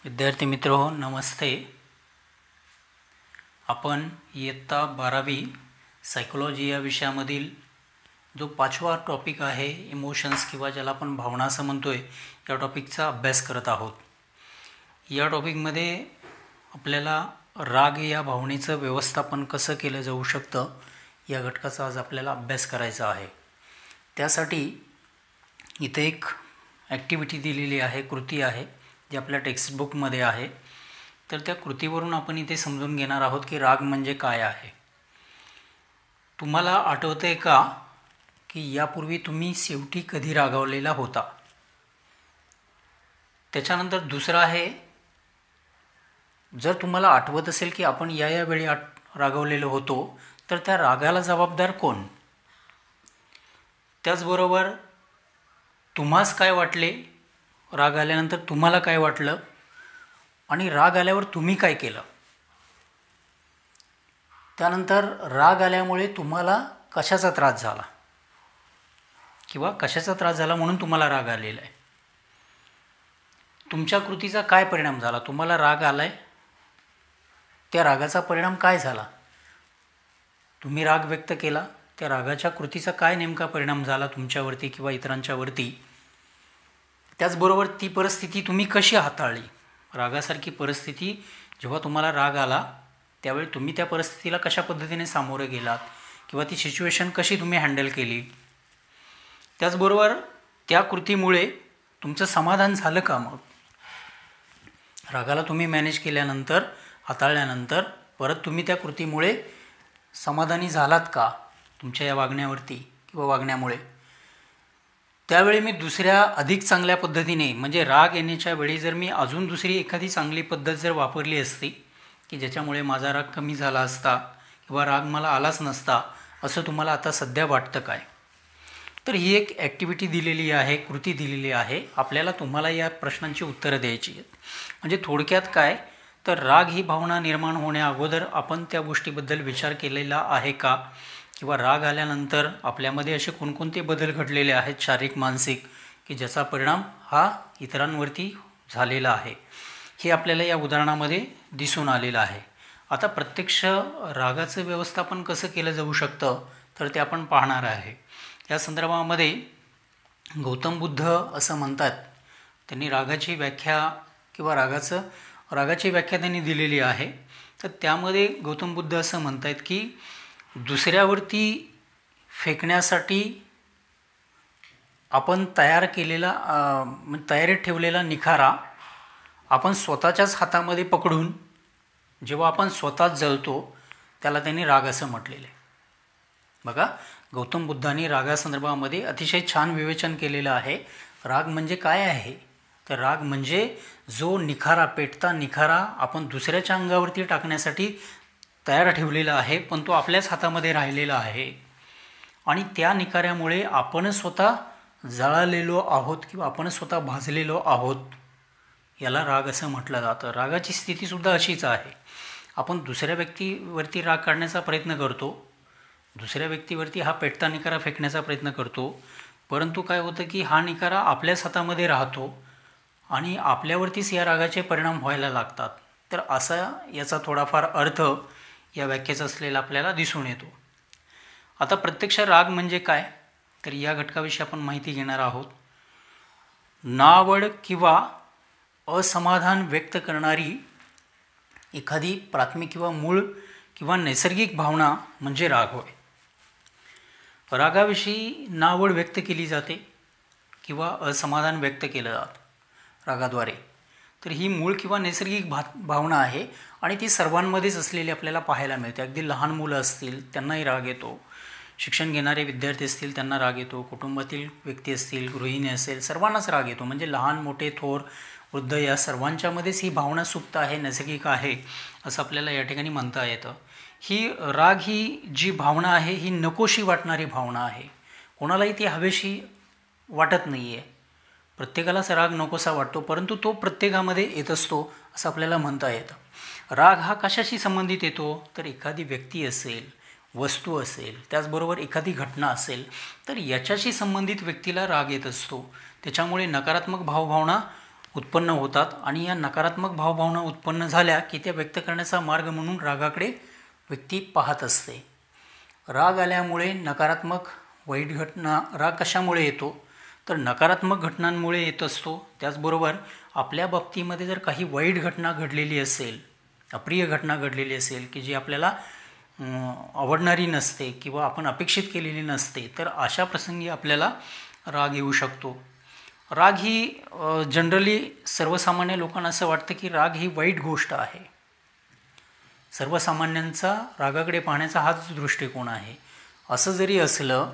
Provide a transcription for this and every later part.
विद्यार्थी मित्रो नमस्ते. आपण इयत्ता 12वी सायकोलॉजी या विषयामधील जो 5वा टॉपिक आहे इमोशन्स किंवा ज्याला आपण भावना असं म्हणतोय या टॉपिकचा अभ्यास करत आहोत. या टॉपिकमध्ये आपल्याला राग या भावनेचं व्यवस्थापन कसं केलं जाऊ शकतं या घटकाचा आज आपल्याला अभ्यास करायचा आहे. त्यासाठी इथे एक ॲक्टिव्हिटी दिलेली आहे, कृती आहे जी आपल्या टेक्स्टबुकमध्ये आहे. तर त्या कृतीवरून आपण इथे समजून घेणार आहोत की राग म्हणजे काय आहे. तुम्हाला आठवतं आहे का की यापूर्वी तुम्ही शेवटी कधी रागावलेला होता. त्याच्यानंतर दुसरं आहे, जर तुम्हाला आठवत असेल की आपण या वेळी रागावलेलो होतो तर त्या रागाला जबाबदार कोण. त्याचबरोबर तुम्हास काय वाटले, राग आल्यानंतर तुम्हाला काय वाटलं आणि राग आल्यावर तुम्ही काय केलं. त्यानंतर राग आल्यामुळे तुम्हाला कशाचा त्रास झाला किंवा कशाचा त्रास झाला म्हणून तुम्हाला राग आलेला आहे. तुमच्या कृतीचा काय परिणाम झाला. तुम्हाला राग आला आहे, त्या रागाचा परिणाम काय झाला. तुम्ही राग व्यक्त केला, त्या रागाच्या कृतीचा काय नेमका परिणाम झाला तुमच्यावरती किंवा इतरांच्यावरती. त्याचबरोबर ती परिस्थिती तुम्ही कशी हाताळली. रागासारखी परिस्थिती जेव्हा तुम्हाला राग आला त्यावेळी तुम्ही त्या परिस्थितीला कशा पद्धतीने सामोरे गेलात किंवा ती सिच्युएशन कशी तुम्ही हँडल केली. त्याचबरोबर त्या कृतीमुळे तुमचं समाधान झालं का. मग रागाला तुम्ही मॅनेज केल्यानंतर, हाताळल्यानंतर परत तुम्ही त्या कृतीमुळे समाधानी झालात का तुमच्या या वागण्यावरती किंवा वागण्यामुळे. त्यावेळी मी दुसऱ्या अधिक चांगल्या पद्धतीने, म्हणजे राग येण्याच्या वेळी जर मी अजून दुसरी एखादी चांगली पद्धत जर वापरली असती की ज्याच्यामुळे माझा राग कमी झाला असता किंवा राग मला आलाच नसता, असं तुम्हाला आता सध्या वाटतं काय. तर ही एक ॲक्टिव्हिटी दिलेली आहे, कृती दिलेली आहे. आपल्याला तुम्हाला या प्रश्नांची उत्तरं द्यायची आहेत. म्हणजे थोडक्यात काय, तर राग ही भावना निर्माण होण्याअगोदर आपण त्या गोष्टीबद्दल विचार केलेला आहे का, किंवा राग आल्यानंतर आपल्यामध्ये असे कोणकोणते बदल घडलेले आहेत शारीरिक मानसिक की ज्याचा परिणाम हा इतरांवरती झालेला आहे. हे आपल्याला या उदाहरणामध्ये दिसून आलेलं आहे. आता प्रत्यक्ष रागाचं व्यवस्थापन कसं केलं जाऊ शकतं तर ते आपण पाहणार आहे. या संदर्भामध्ये गौतम बुद्ध असं म्हणतात, त्यांनी रागाची व्याख्या किंवा रागाची व्याख्या त्यांनी दिलेली आहे. तर त्यामध्ये गौतम बुद्ध असं म्हणतात की दुसऱ्यावरती फेकण्यासाठी आपण तयारीत ठेवलेला निखारा आपण स्वतःच्याच हातामध्ये पकडून जेव्हा आपण स्वतःच जळतो त्याला त्यांनी राग असं म्हटलेलं आहे. बघा, गौतम बुद्धांनी रागासंदर्भामध्ये अतिशय छान विवेचन केलेलं आहे. राग म्हणजे काय आहे, तर राग म्हणजे जो निखारा, पेटता निखारा आपण दुसऱ्याच्या अंगावरती टाकण्यासाठी तयार ठेवलेला आहे, पण तो आपल्याच हातामध्ये राहिलेला आहे आणि त्या निखाऱ्यामुळे आपण स्वतः जळालेलो आहोत किंवा आपण स्वतः भाजलेलो आहोत. याला राग असं म्हटलं जातं. रागाची स्थितीसुद्धा अशीच आहे. आपण दुसऱ्या व्यक्तीवरती राग काढण्याचा प्रयत्न करतो, दुसऱ्या व्यक्तीवरती हा पेटता निखारा फेकण्याचा प्रयत्न करतो, परंतु काय होतं की हा निखारा आपल्याच हातामध्ये राहतो आणि आपल्यावरतीच या रागाचे परिणाम व्हायला लागतात. तर असा याचा थोडाफार अर्थ या व्याख्येचा असलेला आपल्याला दिसून येतो. आता प्रत्यक्ष राग म्हणजे काय, तर या घटकाविषयी आपण माहिती घेणार आहोत. नावड किंवा असमाधान व्यक्त करणारी एखादी प्राथमिक किंवा मूळ किंवा नैसर्गिक भावना म्हणजे राग होय. रागाविषयी नावड व्यक्त केली जाते किंवा असमाधान व्यक्त केलं जातं रागाद्वारे. तर ही मूळ किंवा नैसर्गिक भावना आहे आणि ती सर्वांमध्येच असलेली आपल्याला पाहायला मिळते. अगदी लहान मुलं असतील त्यांनाही राग येतो, शिक्षण घेणारे विद्यार्थी असतील त्यांना राग येतो, कुटुंबातील व्यक्ती असतील, गृहिणी असेल, सर्वांनाच राग येतो. म्हणजे लहान मोठे थोर वृद्ध या सर्वांच्यामध्येच ही भावना सुप्त आहे, नैसर्गिक आहे असं आपल्याला या ठिकाणी म्हणता येतं. ही राग ही जी भावना आहे ही नकोशी वाटणारी भावना आहे. कोणालाही ती हवेशी वाटत नाही आहे. प्रत्येकालाच राग नकोसा वाटतो, परंतु तो प्रत्येकामध्ये येत असतो असं आपल्याला म्हणता येतं. राग हा कशाशी संबंधित येतो, तर एखादी व्यक्ती असेल, वस्तू असेल, त्याचबरोबर एखादी घटना असेल तर याच्याशी संबंधित व्यक्तीला राग येत असतो. त्याच्यामुळे नकारात्मक भावभावना उत्पन्न होतात आणि या नकारात्मक भावभावना उत्पन्न झाल्या की त्या व्यक्त करण्याचा मार्ग म्हणून रागाकडे व्यक्ती पाहत असते. राग आल्यामुळे नकारात्मक वाईट घटना, राग कशामुळे येतो तर नकारात्मक घटनांमुळे येत असतो. त्याचबरोबर आपल्या बाबतीमध्ये जर काही वाईट घटना घडलेली असेल, अप्रिय घटना घडलेली असेल की जी आपल्याला आवडणारी नसते किंवा आपण अपेक्षित केलेली नसते, तर अशा प्रसंगी आपल्याला राग येऊ शकतो. राग ही जनरली सर्वसामान्य लोकांना असं वाटतं की राग ही वाईट गोष्ट आहे. सर्वसामान्यांचा रागाकडे पाहण्याचा हाच दृष्टिकोन आहे. असं जरी असलं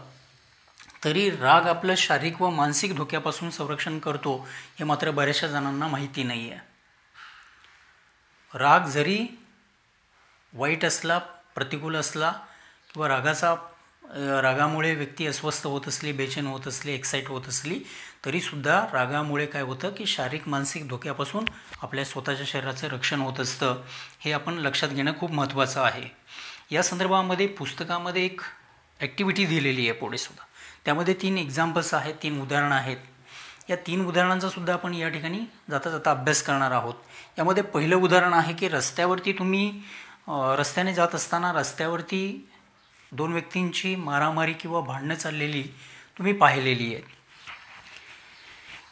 तरी राग आपलं शारीरिक व मानसिक धोक्यापासून संरक्षण करतो हे मात्र बऱ्याचशा जणांना माहिती नाही आहे. राग जरी वाईट असला, प्रतिकूल असला किंवा रागामुळे व्यक्ती अस्वस्थ होत असली, बेचैन होत असली, एक्साईट होत असली, तरीसुद्धा रागामुळे काय होतं की शारीरिक मानसिक धोक्यापासून आपल्या स्वतःच्या शरीराचं रक्षण होत असतं. हे आपण लक्षात घेणं खूप महत्त्वाचं आहे. या संदर्भामध्ये पुस्तकामध्ये एक ॲक्टिव्हिटी दिलेली आहे पुढेसुद्धा. त्यामध्ये 3 एक्झाम्पल्स आहेत, 3 उदाहरणं आहेत. या 3 उदाहरणांचा सुद्धा आपण या ठिकाणी जाता जाता अभ्यास करणार आहोत. यामध्ये पहिलं उदाहरण आहे की रस्त्याने जात असताना रस्त्यावरती 2 व्यक्तींची मारामारी किंवा भांडणं चाललेली तुम्ही पाहिलेली आहेत.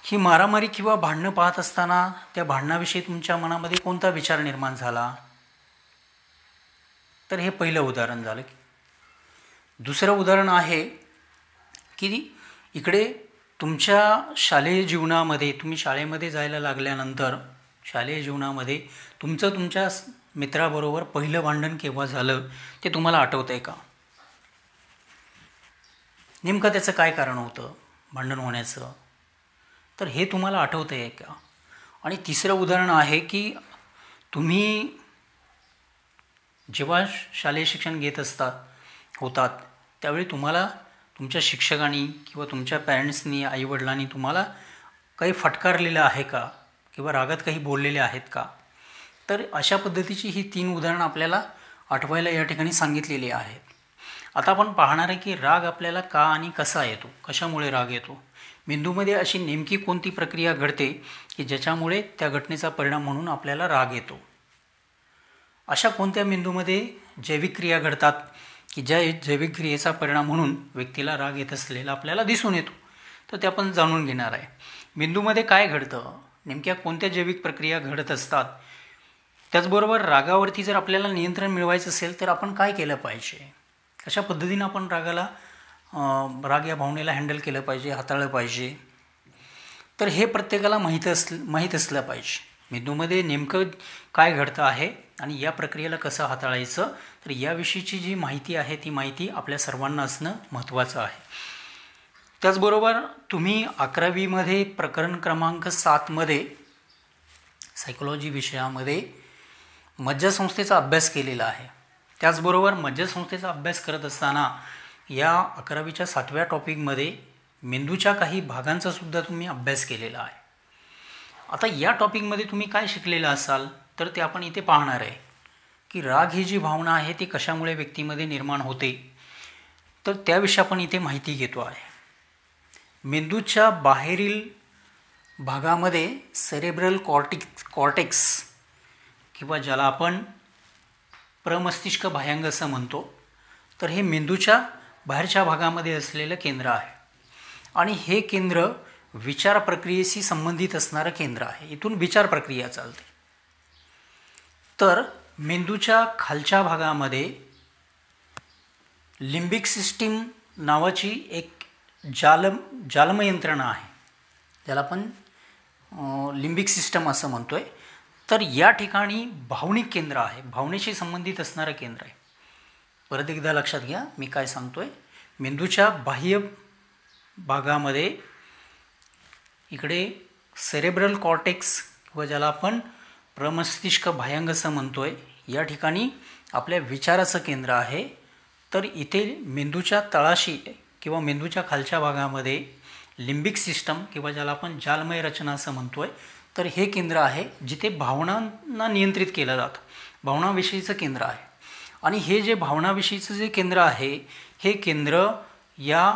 ही मारामारी किंवा भांडणं पाहत असताना त्या भांडणाविषयी तुमच्या मनामध्ये कोणता विचार निर्माण झाला, तर हे पहिलं उदाहरण झालं. दुसरं उदाहरण आहे की इकडे तुमच्या शालेय जीवनामध्ये, तुम्ही शाळेमध्ये जायला लागल्यानंतर शालेय जीवनामध्ये तुमच्या मित्राबरोबर पहिलं भांडण केव्हा झालं ते तुम्हाला आठवतं आहे का? नेमकं त्याचं काय कारण होतं भांडण होण्याचं, तर हे तुम्हाला आठवतं आहे का? आणि तिसरं उदाहरण आहे की तुम्ही जेव्हा शालेय शिक्षण घेत होतात त्यावेळी तुम्हाला तुमच्या शिक्षकांनी किंवा तुमच्या पॅरेंट्सनी, आईवडिलांनी तुम्हाला काही फटकारलेलं आहे का किंवा रागात काही बोललेले आहेत का? तर अशा पद्धतीची ही 3 उदाहरणं आपल्याला आठवायला या ठिकाणी सांगितलेली आहेत. आता आपण पाहणार आहे की राग आपल्याला का आणि कसा येतो, कशामुळे राग येतो. मेंदूमध्ये अशी नेमकी कोणती प्रक्रिया घडते की ज्याच्यामुळे त्या घटनेचा परिणाम म्हणून आपल्याला राग येतो. अशा कोणत्या मेंदूमध्ये जैविक क्रिया घडतात की ज्या जैविक क्रियेचा परिणाम म्हणून व्यक्तीला राग येत असलेला आपल्याला दिसून येतो, तर ते आपण जाणून घेणार आहे. मेंदूमध्ये काय घडतं, नेमक्या कोणत्या जैविक प्रक्रिया घडत असतात, त्याचबरोबर रागावरती जर आपल्याला नियंत्रण मिळवायचं असेल तर आपण काय केलं पाहिजे, कशा पद्धतीनं आपण राग या भावनेला हँडल केलं पाहिजे, हाताळलं पाहिजे, तर हे प्रत्येकाला माहीत असलं पाहिजे. मेंदूमध्ये नेमकं काय घडतं आहे आणि या प्रक्रियेला कसं हाताळायचं, तर याविषयीची जी माहिती आहे ती माहिती आपल्या सर्वांना असणं महत्त्वाचं आहे. त्याचबरोबर तुम्ही 11वीमध्ये प्रकरण क्रमांक 7मध्ये सायकोलॉजी विषयामध्ये मज्जासंस्थेचा अभ्यास केलेला आहे. त्याचबरोबर मज्जासंस्थेचा अभ्यास करत असताना या 11वीच्या 7व्या टॉपिकमध्ये मेंदूच्या काही भागांचा सुद्धा तुम्ही अभ्यास केलेला आहे. आता या टॉपिकमध्ये तुम्ही काय शिकलेलं असाल तर ते आपण इथे पाहणार आहे की राग ही जी भावना आहे ती कशामुळे व्यक्तीमध्ये निर्माण होते, तर त्याविषयी आपण इथे माहिती घेतो आहे. मेंदूच्या बाहेरील भागामध्ये सेरेब्रल कॉर्टेक्स किंवा ज्याला आपण प्रमस्तिष्क बाह्यांग असं म्हणतो, तर हे मेंदूच्या बाहेरच्या भागामध्ये असलेलं केंद्र आहे आणि हे केंद्र विचार प्रक्रियेशी संबंधित असणारं केंद्र आहे. इथून विचार प्रक्रिया चालते. तर मेंदूच्या खालच्या भागामध्ये लिंबिक सिस्टीम नावाची एक जालम यंत्रणा आहे, ज्याला आपण लिंबिक सिस्टम असं म्हणतो आहे. तर या ठिकाणी भावनिक केंद्र आहे, भावनेशी संबंधित असणारं केंद्र आहे. परत एकदा लक्षात घ्या मी काय सांगतो आहे. मेंदूच्या बाह्य भागामध्ये इकडे सेरेब्रल कॉर्टेक्स किंवा ज्याला आपण प्रमस्तिष्क बाह्यांग असं म्हणतो आहे, या ठिकाणी आपल्या विचाराचं केंद्र आहे. तर इथे मेंदूच्या तळाशी किंवा मेंदूच्या खालच्या भागामध्ये लिंबिक सिस्टम किंवा ज्याला आपण जालमय रचना असं म्हणतो आहे, तर हे केंद्र आहे जिथे भावनांना नियंत्रित केलं जातं, भावनाविषयीचं केंद्र आहे. आणि हे जे भावनाविषयीचं जे केंद्र आहे हे केंद्र या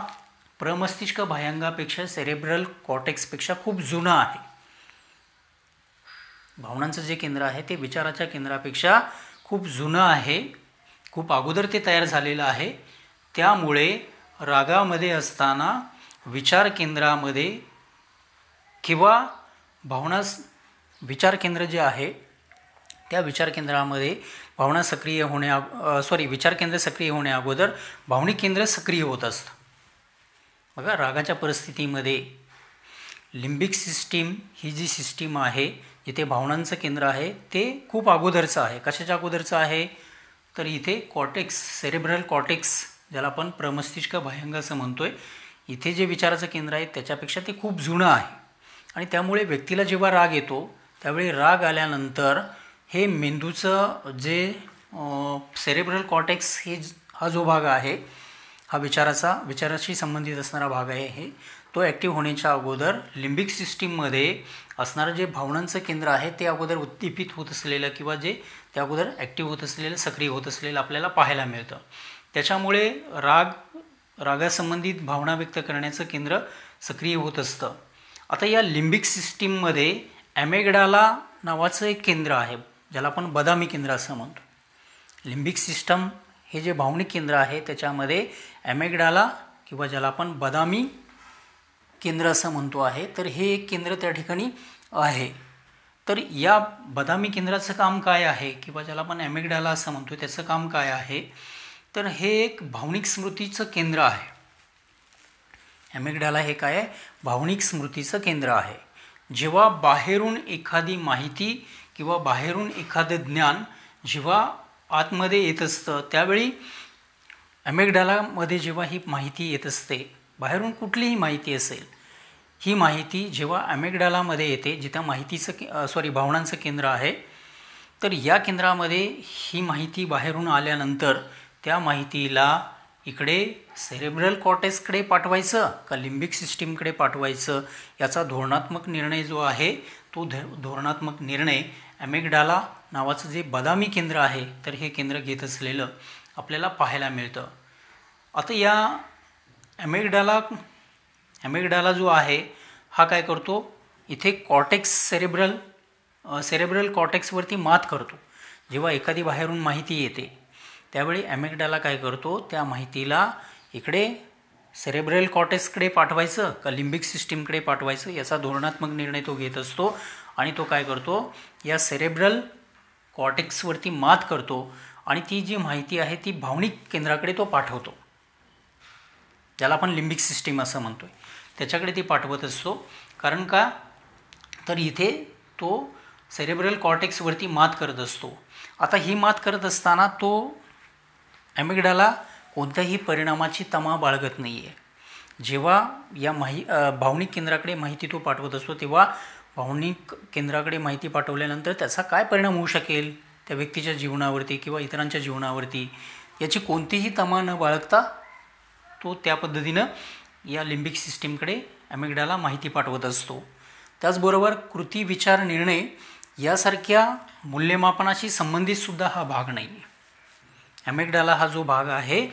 प्रमस्तिष्क बाह्यांगापेक्षा सेरेब्रल कॉर्टेक्सपेक्षा खूप जुनं आहे. भावनांचं जे केंद्र आहे ते विचाराच्या केंद्रापेक्षा खूप जुनं आहे, खूप अगोदर ते तयार झालेलं आहे. त्यामुळे रागामध्ये असताना विचार केंद्रामध्ये किंवा भावना विचार केंद्र जे आहे त्या विचार केंद्रामध्ये भावना सक्रिय विचार केंद्र सक्रिय होण्या अगोदर भावनिक केंद्र सक्रिय होत असतं. बघा, रागाच्या परिस्थितीमध्ये लिंबिक सिस्टीम ही जी सिस्टीम आहे जिथे भावनांचं केंद्र आहे ते खूप अगोदरचं आहे. कशाच्या अगोदरचं आहे? तर इथे कॉर्टेक्स, सेरेब्रल कॉर्टेक्स, ज्याला आपण प्रमस्तिष्क बाह्यंग असं म्हणतोय, इथे जे विचाराचं केंद्र आहे त्याच्यापेक्षा ते खूप जुनं आहे. आणि त्यामुळे व्यक्तीला जेव्हा राग येतो त्यावेळी राग आल्यानंतर हे मेंदूचं जे सेरेब्रल कॉर्टेक्स हा जो भाग आहे, हा विचाराशी संबंधित असणारा भाग आहे, तो ॲक्टिव्ह होण्याच्या अगोदर लिंबिक सिस्टीममध्ये असणारं जे भावनांचं केंद्र आहे ते अगोदर उद्दीपित होत असलेलं किंवा जे त्या अगोदर ॲक्टिव्ह होत असलेलं, सक्रिय होत असलेलं आपल्याला पाहायला मिळतं. त्याच्यामुळे रागासंबंधित भावना व्यक्त करण्याचं केंद्र सक्रिय होत असतं. आता या लिंबिक सिस्टीममध्ये ॲमेगडाला नावाचं एक केंद्र आहे, ज्याला आपण बदामी केंद्र असं म्हणतो. लिंबिक सिस्टम हे जे भावनिक केंद्र आहे त्याच्यामध्ये ॲमेगडाला किंवा ज्याला आपण बदामी केंद्र असं म्हणतो आहे, तर हे एक केंद्र त्या ठिकाणी आहे. तर या बदामी केंद्राचं काम काय आहे किंवा ज्याला आपण ॲमेगडाला असं म्हणतो त्याचं काम काय आहे? तर हे एक भावनिक स्मृतीचं केंद्र आहे. ॲमेगडाला हे काय आहे? भावनिक स्मृतीचं केंद्र आहे. जेव्हा बाहेरून एखादी माहिती किंवा बाहेरून एखादं ज्ञान जेव्हा आतमध्ये येत असतं त्यावेळी ॲमेगडालामध्ये जेव्हा ही माहिती येत असते, बाहेरून कुठलीही माहिती असेल, ही माहिती जेव्हा ॲमेगडालामध्ये येते, जिथं भावनांचं केंद्र आहे, तर या केंद्रामध्ये ही माहिती बाहेरून आल्यानंतर त्या माहितीला इकडे सेरेब्रल कॉर्टेक्सकडे पाठवायचं का लिंबिक सिस्टीमकडे पाठवायचं, याचा धोरणात्मक निर्णय जो आहे तो धोरणात्मक निर्णय ॲमेगडाला नावाचं जे बदामी केंद्र आहे तर हे केंद्र घेत असलेलं आपल्याला पाहायला मिळतं. आता या ॲमेगडाला जो आहे हा काय करतो? इथे सेरेब्रल कॉर्टेक्सवरती मात करतो. जेव्हा एखादी बाहेरून माहिती येते त्यावेळी ॲमेगडाला काय करतो? त्या माहितीला इकडे सेरेब्रल कॉर्टेक्सकडे पाठवायचं का लिंबिक सिस्टीमकडे पाठवायचं, याचा धोरणात्मक निर्णय तो घेत असतो. आणि तो काय करतो? या सेरेब्रल कॉर्टेक्सवरती मात करतो आणि ती जी माहिती आहे ती भावनिक केंद्राकडे तो पाठवतो, ज्याला आपण लिंबिक सिस्टीम असं म्हणतोय, त्याच्याकडे ती पाठवत असतो. कारण का? तर इथे तो सेरेब्रल कॉर्टेक्सवरती मात करत असतो. आता ही मात करत असताना तो ॲमेगडाला कोणत्याही परिणामाची तमा बाळगत नाही आहे. जेव्हा या भावनिक केंद्राकडे माहिती तो पाठवत असतो तेव्हा भावनिक केंद्राकडे माहिती पाठवल्यानंतर त्याचा काय परिणाम होऊ शकेल त्या व्यक्तीच्या जीवनावरती किंवा इतरांच्या जीवनावरती, याची कोणतीही तमा न बाळगता तो त्या पद्धतीनं या लिंबिक सिस्टीमकडे ॲमेगडाला माहिती पाठवत असतो. त्याचबरोबर कृती, विचार, निर्णय यासारख्या मूल्यमापनाशी संबंधितसुद्धा हा भाग नाही आहे. ॲमेगडाला हा जो भाग आहे,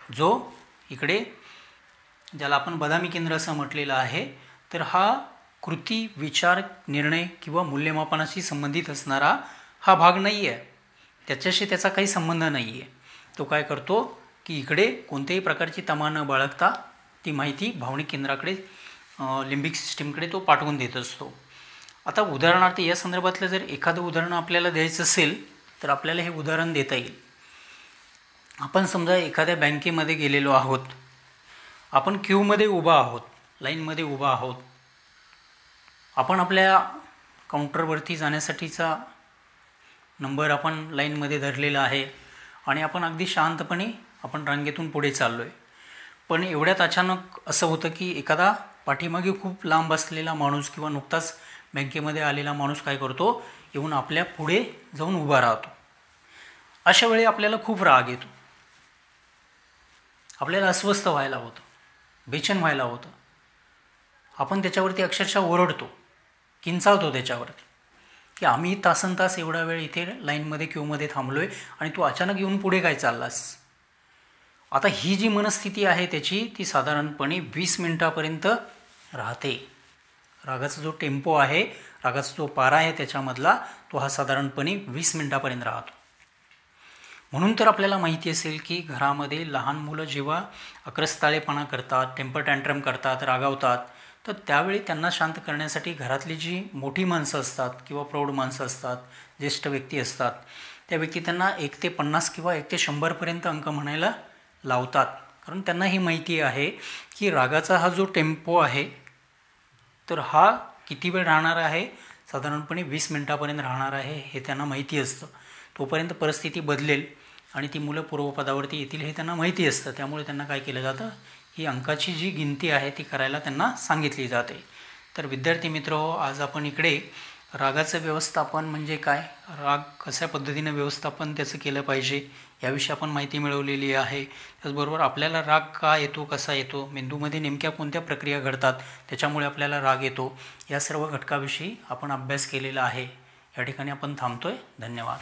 जो इकडे ज्याला आपण बदामी केंद्र असं म्हटलेलं आहे, तर हा कृती, विचार, निर्णय किंवा मूल्यमापनाशी संबंधित असणारा हा भाग नाही आहे. त्याच्याशी त्याचा काही संबंध नाही आहे. तो काय करतो की इकडे कोणत्याही प्रकारची तमा न बाळगता ती माहिती भावनिक केंद्राकडे, लिंबिक सिस्टीमकडे तो पाठवून देत असतो. आता उदाहरणार्थ या संदर्भातलं जर एखादं उदाहरण आपल्याला द्यायचं असेल तर आपल्याला हे उदाहरण देता येईल. आपण समजा एखाद्या बँकेमध्ये गेलेलो आहोत, आपण क्यूमध्ये उभा आहोत, लाईनमध्ये उभा आहोत, आपण आपल्या काउंटरवरती जाण्यासाठीचा नंबर आपण लाईनमध्ये धरलेला आहे आणि आपण अगदी शांतपणे आपण रांगेतून पुढे चाललो आहे. पण एवढ्यात अचानक असं होतं की एखादा पाठीमागे खूप लांब असलेला माणूस किंवा नुकताच बँकेमध्ये आलेला माणूस काय करतो? येऊन आपल्या पुढे जाऊन उभा राहतो. अशा वेळी आपल्याला खूप राग येतो, आपल्याला अस्वस्थ व्हायला होतं, बेचैन व्हायला होतं. आपण त्याच्यावरती अक्षरशः ओरडतो, किंचाळतो त्याच्यावरती की आम्ही तासनतास एवढा वेळ इथे लाईनमध्ये क्यूमध्ये थांबलो आहे आणि तू अचानक येऊन पुढे काय चाललास. आता ही जी मनस्थिती आहे त्याची ती साधारणपणे 20 मिनिटापर्यंत राहते. रागाचा जो टेम्पो आहे, रागाचा जो पारा आहे त्याच्यामधला, तो हा साधारणपणे 20 मिनिटापर्यंत राहतो. म्हणून तर आपल्याला माहिती असेल की घरामध्ये लहान मुलं जेव्हा अक्रस्ताळेपणा करतात, टेम्पर टँट्रम करतात, रागावतात, तर त्यावेळी त्यांना शांत करण्यासाठी घरातली जी मोठी माणसं असतात किंवा प्रौढ माणसं असतात, ज्येष्ठ व्यक्ती असतात, त्या व्यक्ती त्यांना 1 ते 50 किंवा 1 ते 100पर्यंत अंक म्हणायला लावतात. कारण त्यांना ही माहिती आहे की रागाचा हा जो टेम्पो आहे तर हा किती वेळ राहणार आहे, साधारणपणे 20 मिनिटापर्यंत राहणार आहे हे त्यांना माहिती असतं. तोपर्यंत परिस्थिती बदलेल आणि ती मुलं पूर्वपदावरती येतील हे त्यांना माहिती असतं. त्यामुळे त्यांना काय केलं जातं, ही अंकाची जी गिनती आहे ती करायला त्यांना सांगितली जाते. तर विद्यार्थी मित्र हो, आज आपण इकडे रागाचं व्यवस्थापन म्हणजे काय, राग कशा पद्धतीनं व्यवस्थापन त्याचं केलं पाहिजे याविषयी आपण माहिती मिळवलेली आहे. त्याचबरोबर आपल्याला राग का येतो, कसा येतो, मेंदूमध्ये नेमक्या कोणत्या प्रक्रिया घडतात त्याच्यामुळे आपल्याला राग येतो, या सर्व घटकाविषयी आपण अभ्यास केलेला आहे. या ठिकाणी आपण थांबतोय. धन्यवाद.